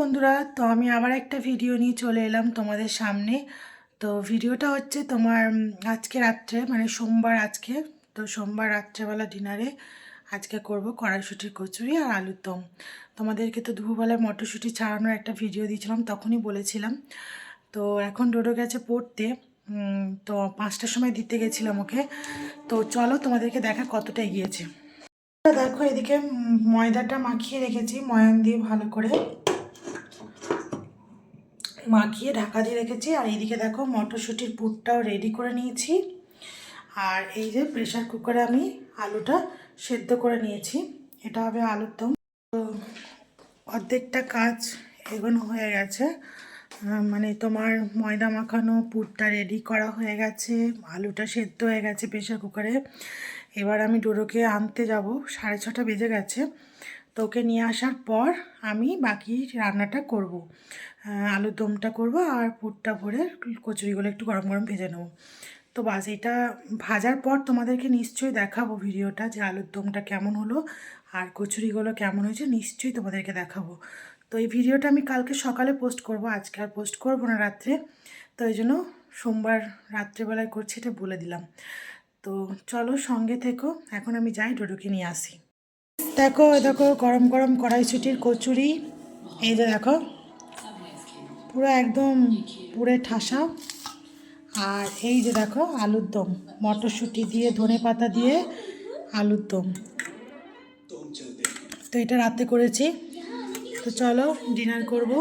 বন্ধুরা, তো আমি আবার একটা ভিডিও নিয়ে চলে এলাম তোমাদের সামনে। তো ভিডিওটা হচ্ছে তোমার আজকে রাত্রে মানে সোমবার আজকে। তো সোমবার রাত্রেবেলা ডিনারে আজকে করব কড়াইশুঁটির কচুরি আর আলুর দম। তোমাদেরকে তো দুপুরবেলায় মটরশুঁটি ছাড়ানোর একটা ভিডিও দিয়েছিলাম, তখনই বলেছিলাম। তো এখন ডোডো গেছে পড়তে, তো 5টার সময় দিতে গেছিলাম ওকে। তো চলো তোমাদেরকে দেখা কতটা এগিয়েছে। দেখো এদিকে ময়দাটা মাখিয়ে রেখেছি, ময়ান দিয়ে ভালো করে মাখিয়ে ঢাকা দিয়ে রেখেছি। আর এইদিকে দেখো মটরশুঁটির পুরটাও রেডি করে নিয়েছি। আর এই যে প্রেশার কুকারে আমি আলুটা সেদ্ধ করে নিয়েছি, এটা হবে আলুর দম। তো অর্ধেকটা কাজ এগোনো হয়ে গেছে, মানে তোমার ময়দা মাখানো পুরটা রেডি করা হয়ে গেছে, আলুটা সেদ্ধ হয়ে গেছে প্রেশার কুকারে। এবার আমি ডোডোকে আনতে যাব, 6:30 বেজে গেছে। তো ওকে নিয়ে আসার পর আমি বাকি রান্নাটা করব, আলুর দমটা করব আর পুরটা ভরে কচুরিগুলো একটু গরম গরম ভেজে নেব। তো বাস এটা ভাজার পর তোমাদেরকে নিশ্চয়ই দেখাবো ভিডিওটা যে আলুর দমটা কেমন হলো আর কচুরিগুলো কেমন হয়েছে, নিশ্চয়ই তোমাদেরকে দেখাবো। তো এই ভিডিওটা আমি কালকে সকালে পোস্ট করব, আজকে আর পোস্ট করবো না রাত্রে। তো এই জন্য সোমবার রাত্রেবেলায় করছি, এটা বলে দিলাম। তো চলো সঙ্গে থেকো, এখন আমি যাই ডোডোকে নিয়ে আসি। দেখো দেখো গরম গরম কড়াইশুঁটির কচুরি, এই যে দেখো পুরো একদম পুরে ঠাসা। আর এই যে দেখো আলুর দম, মটরশুঁটি দিয়ে ধনে পাতা দিয়ে আলুর দম। তো এটা রাতে করেছি। তো চলো ডিনার করব।